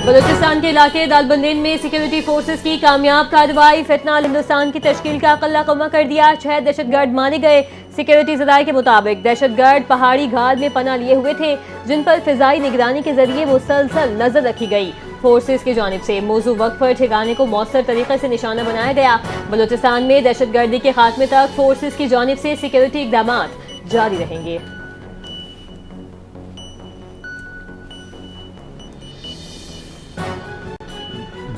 بلوچستان کے علاقے دالبندین میں سیکیورٹی فورسز کی کامیاب کارروائی، فتنہ ہندوستان کی تشکیل کا قلہ قمہ کر دیا، 6 دہشت گرد مارے گئے۔ سیکیورٹی ذرائع کے مطابق دہشت گرد پہاڑی گھاٹ میں پناہ لیے ہوئے تھے، جن پر فضائی نگرانی کے ذریعے مسلسل نظر رکھی گئی۔ فورسز کی جانب سے موزوں وقت پر ٹھکانے کو مؤثر طریقے سے نشانہ بنایا گیا۔ بلوچستان میں دہشت گردی کے خاتمے تک فورسز کی جانب سے سیکیورٹی اقدامات جاری رہیں گے۔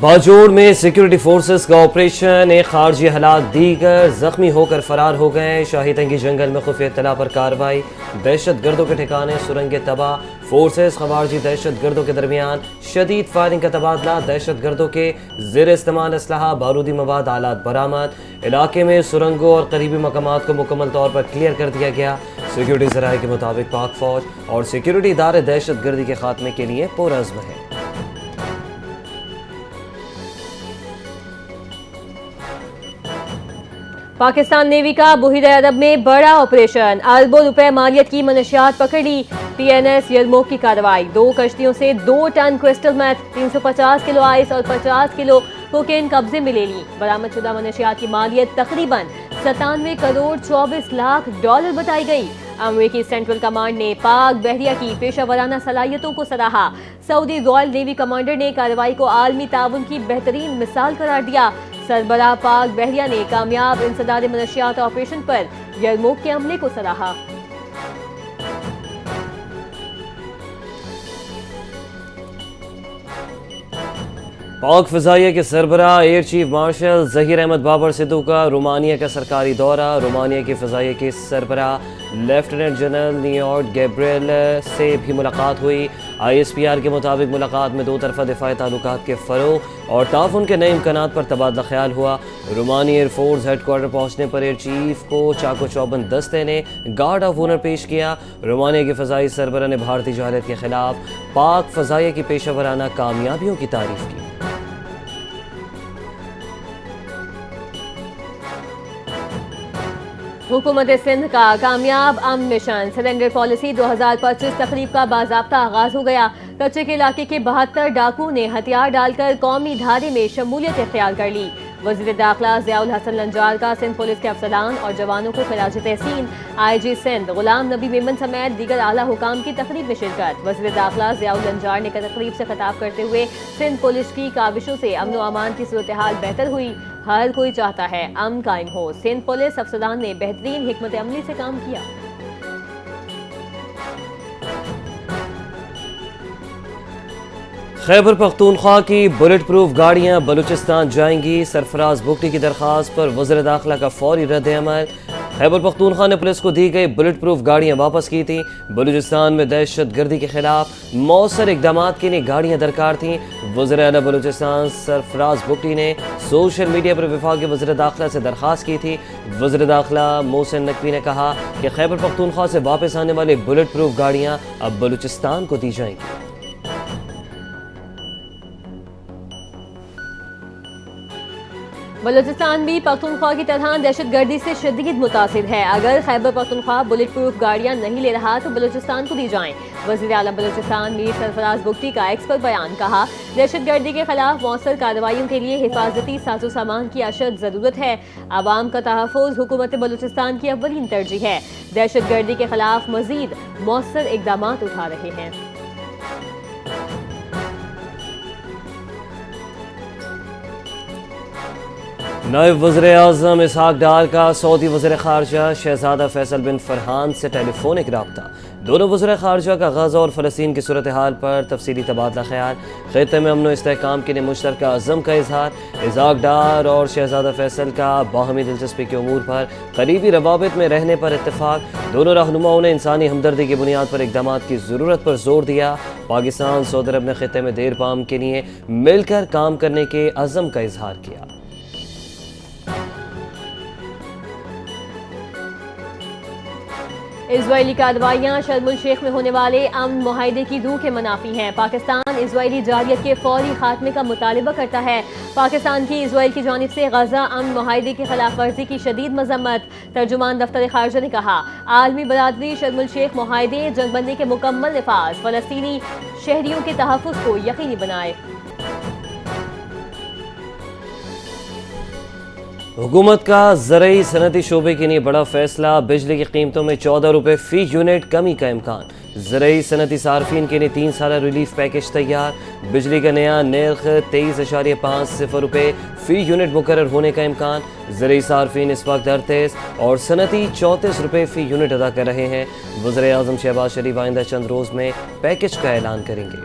باجوڑ میں سیکیورٹی فورسز کا آپریشن، ایک خارجی ہلاک، دیگر زخمی ہو کر فرار ہو گئے۔ شاہی تنگی جنگل میں خفیہ اطلاع پر کارروائی، دہشت گردوں کے ٹھکانے سرنگیں تباہ، فورسز خارجی دہشت گردوں کے درمیان شدید فائرنگ کا تبادلہ، دہشت گردوں کے زیر استعمال اسلحہ، بارودی مواد، آلات برآمد، علاقے میں سرنگوں اور قریبی مقامات کو مکمل طور پر کلیئر کر دیا گیا۔ سیکیورٹی ذرائع کے مطابق پاک فوج اور سیکیورٹی ادارے دہشت گردی کے خاتمے کے لیے پرعزم ہیں۔ پاکستان نیوی کا بحیرہ عرب میں بڑا آپریشن، اربوں روپے مالیت کی منشیات پکڑ لی۔ پی این ایس یرموک کی کارروائی، 2 کشتیوں سے 2 ٹن کرسٹل میتھ، 350 کلو آئس اور 50 کلو کوکین قبضے میں لے لی۔ برآمد شدہ منشیات کی مالیت تقریباً 97 کروڑ 24 لاکھ ڈالر بتائی گئی۔ امریکی سینٹرل کمانڈ نے پاک بحریہ کی پیشہ ورانہ صلاحیتوں کو سراہا۔ سعودی رائل نیوی کمانڈر نے کارروائی کو عالمی تعاون کی بہترین مثال قرار دیا۔ سربراہ پاک بحریہ نے کامیاب انسداد منشیات آپریشن پر یرموک کے عملے کو سراہا۔ پاک فضائیہ کے سربراہ air chief marshal Zaheer Ahmed Babar Sidhu کا رومانیہ کا سرکاری دورہ، رومانیہ کی فضائیہ کے سربراہ لیفٹیننٹ جنرل نیوٹ گیبریل سے بھی ملاقات ہوئی۔ آئی ایس پی آر کے مطابق ملاقات میں 2 طرفہ دفاعی تعلقات کے فروغ اور تعاون کے نئے امکانات پر تبادلہ خیال ہوا۔ رومانی ایئر فورس ہیڈ کوارٹر پہنچنے پر ایئر چیف کو چاقو چوبند دستے نے گارڈ آف آنر پیش کیا۔ رومانیہ کے فضائی سربراہ نے بھارتی جارحیت کے خلاف پاک فضائیہ کی پیشہ ورانہ کامیابیوں کی تعریف کی۔ حکومت سندھ کا کامیاب امن مشن سرنڈر پالیسی 2025 تقریب کا باضابطہ آغاز ہو گیا۔ کچے کے علاقے کے 72 ڈاکو نے ہتھیار ڈال کر قومی دھارے میں شمولیت اختیار کر لی۔ وزیر داخلہ ضیاء الحسن لنجار کا سندھ پولیس کے افسران اور جوانوں کو خراج تحسین، آئی جی سندھ غلام نبی میمن سمیت دیگر اعلیٰ حکام کی تقریب میں شرکت۔ وزیر داخلہ ضیاء الحسن نے تقریب سے خطاب کرتے ہوئے سندھ پولیس کی کاوشوں سے امن و امان کی صورتحال بہتر ہوئی۔ ہر کوئی چاہتا ہے امن قائم ہو، سندھ پولیس افسران نے بہترین حکمت عملی سے کام کیا۔ خیبر پختونخوا کی بلٹ پروف گاڑیاں بلوچستان جائیں گی، سرفراز بگٹی کی درخواست پر وزیر داخلہ کا فوری رد عمل۔ خیبر پختونخوا نے پولیس کو دی گئی بلٹ پروف گاڑیاں واپس کی تھیں۔ بلوچستان میں دہشت گردی کے خلاف مؤثر اقدامات کے لیے گاڑیاں درکار تھیں۔ وزیر اعلیٰ بلوچستان سرفراز بگٹی نے سوشل میڈیا پر وفاقی وزیر داخلہ سے درخواست کی تھی۔ وزیر داخلہ محسن نقوی نے کہا کہ خیبر پختونخوا سے واپس آنے والی بلٹ پروف گاڑیاں اب بلوچستان کو دی جائیں گی۔ بلوچستان بھی پختونخوا کی طرح دہشت گردی سے شدید متاثر ہے۔ اگر خیبر پختونخوا بلٹ پروف گاڑیاں نہیں لے رہا تو بلوچستان کو دی جائیں۔ وزیر اعلیٰ بلوچستان میر سرفراز بگٹی کا ایکس پر بیان، کہا دہشت گردی کے خلاف مؤثر کارروائیوں کے لیے حفاظتی ساز و سامان کی اشد ضرورت ہے۔ عوام کا تحفظ حکومت بلوچستان کی اولین ترجیح ہے۔ دہشت گردی کے خلاف مزید مؤثر اقدامات اٹھا رہے ہیں۔ نائب وزیر اعظم اسحاق ڈار کا سعودی وزیر خارجہ شہزادہ فیصل بن فرحان سے ٹیلی فونک رابطہ۔ دونوں وزراء خارجہ کا غزہ اور فلسطین کی صورتحال پر تفصیلی تبادلہ خیال، خطے میں امن و استحکام کے لیے مشترکہ عزم کا اظہار۔ اسحاق ڈار اور شہزادہ فیصل کا باہمی دلچسپی کے امور پر قریبی روابط میں رہنے پر اتفاق۔ دونوں رہنماؤں نے انسانی ہمدردی کی بنیاد پر اقدامات کی ضرورت پر زور دیا۔ پاکستان سعودی عرب نے خطے میں دیر پام کے لیے مل کر کام کرنے کے عزم کا اظہار کیا۔ اسرائیلی کارروائیاں شرم الشیخ میں ہونے والے امن معاہدے کی روح کے منافی ہیں۔ پاکستان اسرائیلی جارحیت کے فوری خاتمے کا مطالبہ کرتا ہے۔ پاکستان کی اسرائیل کی جانب سے غزہ امن معاہدے کی خلاف ورزی کی شدید مذمت۔ ترجمان دفتر خارجہ نے کہا، عالمی برادری شرم الشیخ معاہدے، جنگ بندی کے مکمل نفاذ، فلسطینی شہریوں کے تحفظ کو یقینی بنائے۔ حکومت کا زرعی صنعتی شعبے کے لیے بڑا فیصلہ، بجلی کی قیمتوں میں 14 روپے فی یونٹ کمی کا امکان۔ زرعی صنعتی صارفین کے لیے 3 سالہ ریلیف پیکج تیار۔ بجلی کا نیا نرخ 23.50 روپے فی یونٹ مقرر ہونے کا امکان۔ زرعی صارفین اس وقت 38 اور صنعتی 34 روپے فی یونٹ ادا کر رہے ہیں۔ وزیر اعظم شہباز شریف آئندہ چند روز میں پیکج کا اعلان کریں گے۔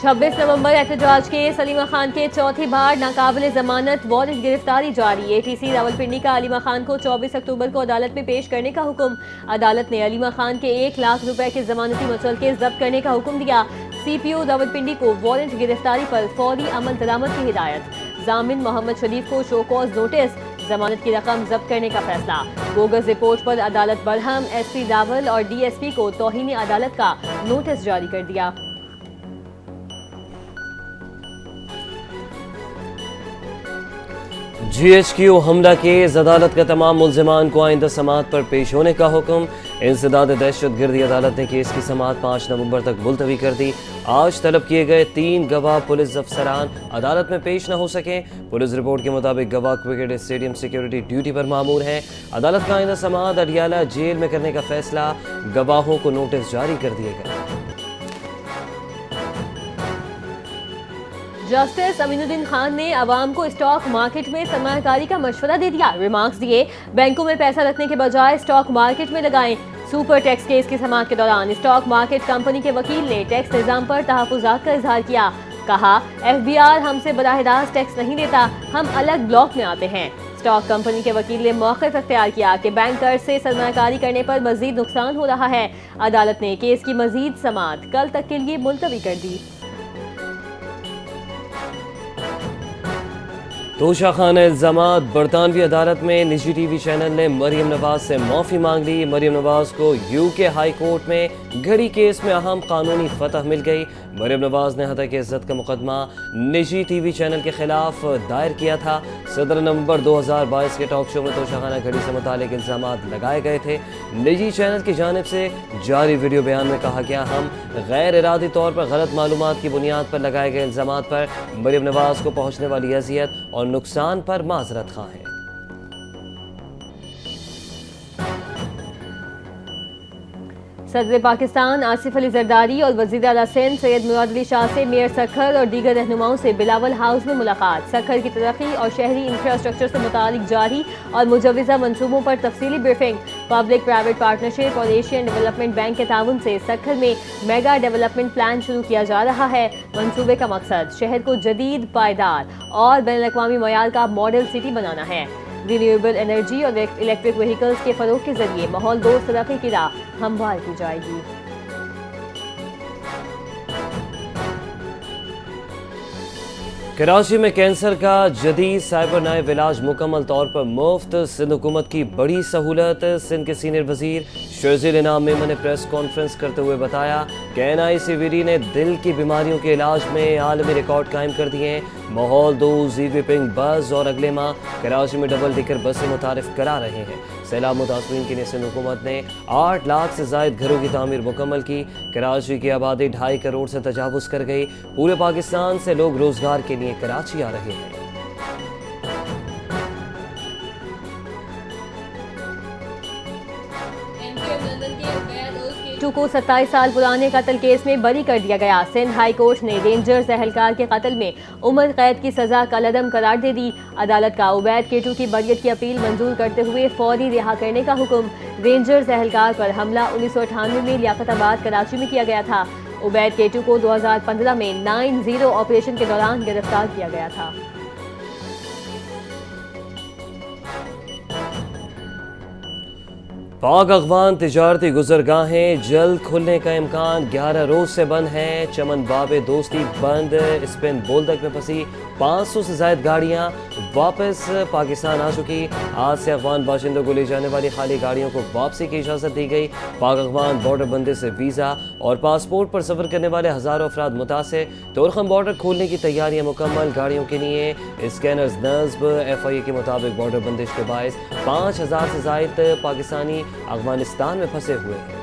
26 نومبر احتجاج کے علیمہ خان کے چوتھی بار ناقابل ضمانت وارنٹ گرفتاری جاری۔ اے ٹی سی راولپنڈی کا علیمہ خان کو 24 اکتوبر کو عدالت میں پیش کرنے کا حکم۔ عدالت نے علیمہ خان کے 1 لاکھ روپے کے ضمانتی مچلکے ضبط کرنے کا حکم دیا۔ سی پی او راولپنڈی کو وارنٹ گرفتاری پر فوری عمل درآمد کی ہدایت۔ ضامن محمد شریف کو شو کاز نوٹس، ضمانت کی رقم ضبط کرنے کا فیصلہ۔ بوگس رپورٹ پر عدالت برہم، ایس پی راول اور ڈی ایس پی کو توہین عدالت کا نوٹس جاری کر دیا۔ جی ایچ کیو حملہ کیس، عدالت کا تمام ملزمان کو آئندہ سماعت پر پیش ہونے کا حکم۔ انسداد دہشت گردی عدالت نے کیس کی سماعت 5 نومبر تک ملتوی کر دی۔ آج طلب کیے گئے 3 گواہ پولیس افسران عدالت میں پیش نہ ہو سکے۔ پولیس رپورٹ کے مطابق گواہ کرکٹ اسٹیڈیم سیکیورٹی ڈیوٹی پر مامور ہیں۔ عدالت کا آئندہ سماعت اڈیالہ جیل میں کرنے کا فیصلہ، گواہوں کو نوٹس جاری کر دیے گئے۔ جسٹس امین الدین خان نے عوام کو اسٹاک مارکیٹ میں سرمایہ کاری کا مشورہ دے دیا۔ ریمارکس دیے، بینکوں میں پیسہ رکھنے کے بجائے اسٹاک مارکیٹ میں لگائیں۔ سپر ٹیکس کیس کی سماعت کے دوران اسٹاک مارکیٹ کمپنی کے وکیل نے ٹیکس نظام پر تحفظات کا اظہار کیا۔ کہا، ایف بی آر ہم سے براہ راست ٹیکس نہیں لیتا، ہم الگ بلاک میں آتے ہیں۔ اسٹاک کمپنی کے وکیل نے موقف اختیار کیا کہ بینک قرض سے سرمایہ کاری کرنے پر مزید نقصان ہو رہا ہے۔ عدالت نے کیس کی مزید سماعت کل تک کے لیے ملتوی کر دی۔ توشہ خانہ الزامات، برطانوی عدالت میں نجی ٹی وی چینل نے مریم نواز سے معافی مانگ لی۔ مریم نواز کو یو کے ہائی کورٹ میں گھڑی کیس میں اہم قانونی فتح مل گئی۔ مریم نواز نے ہتک عزت کا مقدمہ نجی ٹی وی چینل کے خلاف دائر کیا تھا۔ 17 نومبر 2022 کے ٹاک شو میں توشہ خانہ گھڑی سے متعلق الزامات لگائے گئے تھے۔ نجی چینل کی جانب سے جاری ویڈیو بیان میں کہا گیا، ہم غیر ارادی طور پر غلط معلومات کی بنیاد پر لگائے گئے الزامات پر مریم نواز کو پہنچنے والی اذیت اور نقصان پر معذرت خواہ ہیں۔ صدر پاکستان آصف علی زرداری اور وزیر اعلیٰ سندھ سید مراد علی شاہ سے میئر سکھر اور دیگر رہنماؤں سے بلاول ہاؤس میں ملاقات۔ سکھر کی ترقی اور شہری انفراسٹرکچر سے متعلق جاری اور مجوزہ منصوبوں پر تفصیلی بریفنگ۔ پبلک پرائیویٹ پارٹنرشپ اور ایشین ڈیولپمنٹ بینک کے تعاون سے سکھر میں میگا ڈیولپمنٹ پلان شروع کیا جا رہا ہے۔ منصوبے کا مقصد شہر کو جدید، پائیدار اور بین الاقوامی معیار کا ماڈل سٹی بنانا ہے۔ رینیویبل انرجی اور الیکٹرک وہیکلز کے فروغ کے ذریعے ماحول دوست ترقی کی راہ ہموار کی جائے گی۔ کراچی میں کینسر کا جدید سائبر نائب علاج مکمل طور پر مفت، سندھ حکومت کی بڑی سہولت۔ سندھ کے سینئر وزیر شرزیل انعام میمن نے پریس کانفرنس کرتے ہوئے بتایا کہ این آئی سی وی ڈی نے دل کی بیماریوں کے علاج میں عالمی ریکارڈ قائم کر دیے ہیں۔ ماحول دوست ای وی پنک بس اور اگلے ماہ کراچی میں ڈبل ڈیکر بسیں متعارف کرا رہے ہیں۔ سیلاب متاثرین کے لیے سندھ حکومت نے 8 لاکھ سے زائد گھروں کی تعمیر مکمل کی۔ کراچی کی آبادی 2.5 کروڑ سے تجاوز کر گئی۔ پورے پاکستان سے لوگ روزگار کے لیے کراچی آ رہے ہیں۔ کو 27 سال پرانے قتل کیس میں بری کر دیا گیا۔ سندھ ہائی کورٹ نے رینجرز اہلکار کے قتل میں عمر قید کی سزا کالعدم قرار دے دی۔ عدالت کا عبید کیٹو کی بریت کی اپیل منظور کرتے ہوئے فوری رہا کرنے کا حکم۔ رینجرز اہلکار پر حملہ 1998 میں لیاقت آباد کراچی میں کیا گیا تھا۔ عبید کیٹو کو 2015 میں 9-0 آپریشن کے دوران گرفتار کیا گیا تھا۔ پاک افغان تجارتی گزرگاہیں جلد کھلنے کا امکان، 11 روز سے بند ہیں۔ چمن باب دوستی بند، اسپن بولدک میں پھنسی 500 سے زائد گاڑیاں واپس پاکستان آ چکی۔ آج سے افغان باشندوں کو لے جانے والی خالی گاڑیوں کو واپسی کی اجازت دی گئی۔ پاک افغان بارڈر بندے سے ویزا اور پاسپورٹ پر سفر کرنے والے ہزاروں افراد متاثر۔ تورخم بارڈر کھولنے کی تیاریاں مکمل، گاڑیوں کے لیے اسکینرز نصب۔ FIA کے مطابق بارڈر بندش کے باعث 5000 سے زائد پاکستانی افغانستان میں پھنسے ہوئے ہیں۔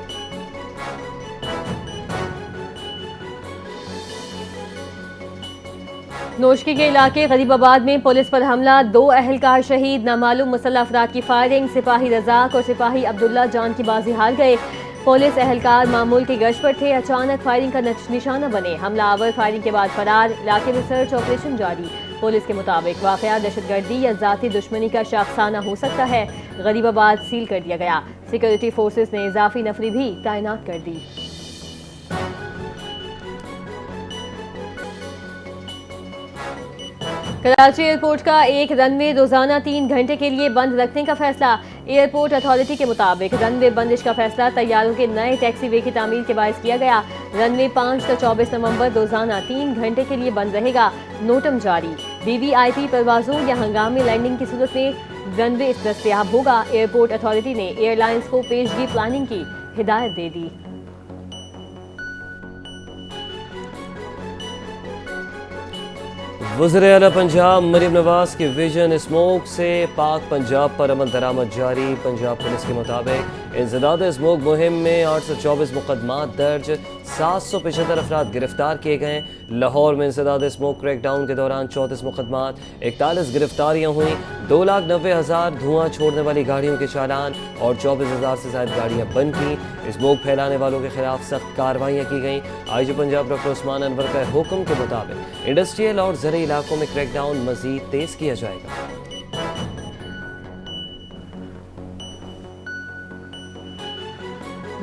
نوشکی کے علاقے غریب آباد میں پولیس پر حملہ، 2 اہلکار شہید، نامعلوم مسلح افراد کی فائرنگ، سپاہی رزاق اور سپاہی عبداللہ جان کی بازی ہار گئے۔ پولیس اہلکار معمول کی گشت پر تھے، اچانک فائرنگ کا نشانہ بنے، حملہ آور فائرنگ کے بعد فرار، علاقے میں سرچ آپریشن جاری۔ پولیس کے مطابق واقعہ دہشت گردی یا ذاتی دشمنی کا شاخسانہ ہو سکتا ہے۔ غریب آباد سیل کر دیا گیا، سیکورٹی فورسز نے اضافی نفری بھی تعینات کر دی۔ کراچی ایئرپورٹ کا ایک رن وے روزانہ 3 گھنٹے کے لیے بند رکھنے کا فیصلہ۔ ایئرپورٹ اتھارٹی کے مطابق رن وے بندش کا فیصلہ طیاروں کے نئے ٹیکسی وے کی تعمیر کے باعث کیا گیا۔ رن وے 5 تا 24 نومبر روزانہ 3 گھنٹے کے لیے بند رہے گا، نوٹم جاری۔ VVIP پروازوں یا ہنگامی لینڈنگ کی صورت میں رن وے دستیاب ہوگا۔ ایئرپورٹ اتھارٹی نے ایئر لائنز کو پیشگی پلاننگ کی ہدایت دے دی۔ وزیر اعلیٰ پنجاب مریم نواز کی ویژن اسموک سے پاک پنجاب پر عمل درآمد جاری۔ پنجاب پولیس کے مطابق انسداد اسموک مہم میں 824 مقدمات درج، 775 افراد گرفتار کیے گئے۔ لاہور میں انسداد اسموک کریک ڈاؤن کے دوران 34 مقدمات، 41 گرفتاریاں ہوئیں، 2,90,000 دھواں چھوڑنے والی گاڑیوں کے چالان اور 24,000 سے زائد گاڑیاں بند کیں۔ اسموک پھیلانے والوں کے خلاف سخت کارروائیاں کی گئیں۔ IG پنجاب ڈاکٹر عثمان انور کے حکم کے مطابق انڈسٹریل اور زرعی علاقوں میں کریک ڈاؤن مزید تیز کیا جائے گا۔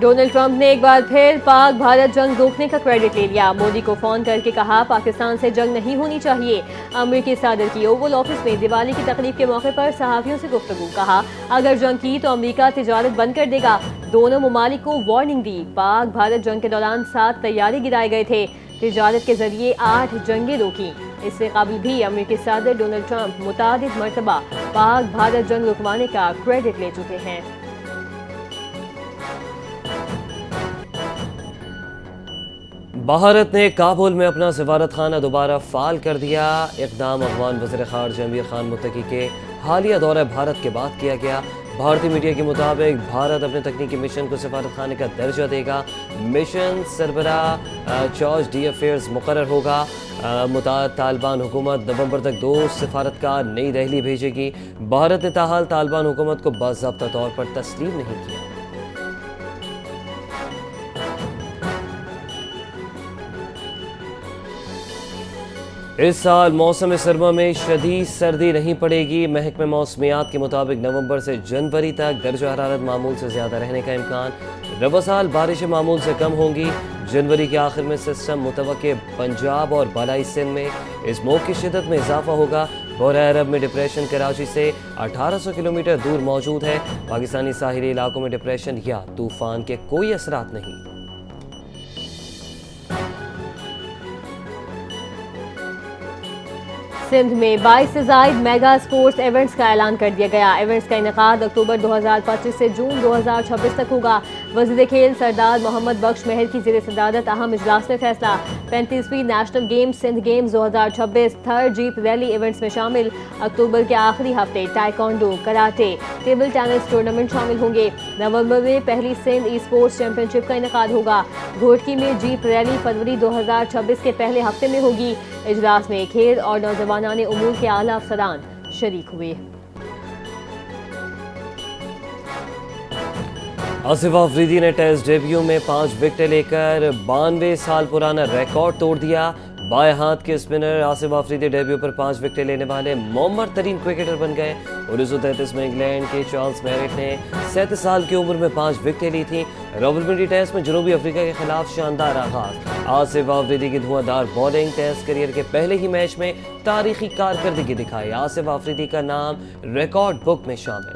ڈونلڈ ٹرمپ نے ایک بار پھر پاک بھارت جنگ روکنے کا کریڈٹ لے لیا۔ مودی کو فون کر کے کہا پاکستان سے جنگ نہیں ہونی چاہیے۔ امریکی صدر کی اوول آفس میں دیوالی کی تقریب کے موقع پر صحافیوں سے گفتگو، کہا اگر جنگ کی تو امریکہ تجارت بند کر دے گا۔ دونوں ممالک کو وارننگ دی۔ پاک بھارت جنگ کے دوران 7 طیارے گرائے گئے تھے، تجارت کے ذریعے 8 جنگیں روکیں۔ اس سے قبل بھی امریکی صدر ڈونلڈ ٹرمپ متعدد مرتبہ پاک بھارت جنگ رکوانے کا کریڈٹ لے چکے ہیں۔ بھارت نے کابل میں اپنا سفارت خانہ دوبارہ فعال کر دیا۔ اقدام افغان وزیر خارجہ امیر خان متقی کے حالیہ دورہ بھارت کے بعد کیا گیا۔ بھارتی میڈیا کے مطابق بھارت اپنے تکنیکی مشن کو سفارت خانے کا درجہ دے گا۔ مشن سربراہ چارج ڈی افیئرز مقرر ہوگا۔ متعدد طالبان حکومت نومبر تک 2 سفارتکار نئی دہلی بھیجے گی۔ بھارت نے تاحال طالبان حکومت کو باضابطہ طور پر تسلیم نہیں کیا۔ اس سال موسم سرما میں شدید سردی نہیں پڑے گی۔ محکمہ موسمیات کے مطابق نومبر سے جنوری تک درجہ حرارت معمول سے زیادہ رہنے کا امکان۔ رواں سال بارشیں معمول سے کم ہوں گی۔ جنوری کے آخر میں سسٹم متوقع پنجاب اور بالائی سندھ میں اسموگ کی شدت میں اضافہ ہوگا۔ بحیرہ عرب میں ڈپریشن کراچی سے 1800 کلومیٹر دور موجود ہے۔ پاکستانی ساحلی علاقوں میں ڈپریشن یا طوفان کے کوئی اثرات نہیں۔ سندھ میں 22 سے زائد میگا اسپورٹس ایونٹس کا اعلان کر دیا گیا۔ ایونٹس کا انعقاد اکتوبر 2025 سے جون 2026 تک ہوگا۔ وزیر کھیل سردار محمد بخش مہر کی زیر صدارت اہم اجلاس میں فیصلہ۔ 35ویں national games Sindh games 2026 third jeep rally events میں شامل۔ اکتوبر کے آخری ہفتے taekwondo, karate, table tennis tournament شامل ہوں گے۔ نومبر میں پہلی Sindh e sports championship کا انعقاد ہوگا۔ گھوٹکی میں جیپ ریلی فروری 2026 کے پہلے ہفتے میں ہوگی۔ اجلاس میں کھیل اور نوجوانان امور کے اعلیٰ افسران شریک ہوئے۔ آصف آفریدی نے ٹیسٹ ڈیبیو میں 5 وکٹیں لے کر 92 سال پرانا ریکارڈ توڑ دیا۔ بائیں ہاتھ کے اسپنر آصف آفریدی ڈیبیو پر 5 وکٹیں لینے والے معمر ترین کرکٹر بن گئے۔ 1933 میں انگلینڈ کے چارلس میرٹ نے 37 سال کی عمر میں 5 وکٹیں لی تھیں۔ راولپنڈی ٹیسٹ میں جنوبی افریقہ کے خلاف شاندار آغاز۔ آصف آفریدی کی دھواں دھار بولنگ، ٹیسٹ کیریئر کے پہلے ہی میچ میں تاریخی کارکردگی دکھائی۔ آصف آفریدی کا نام ریکارڈ بک میں شامل۔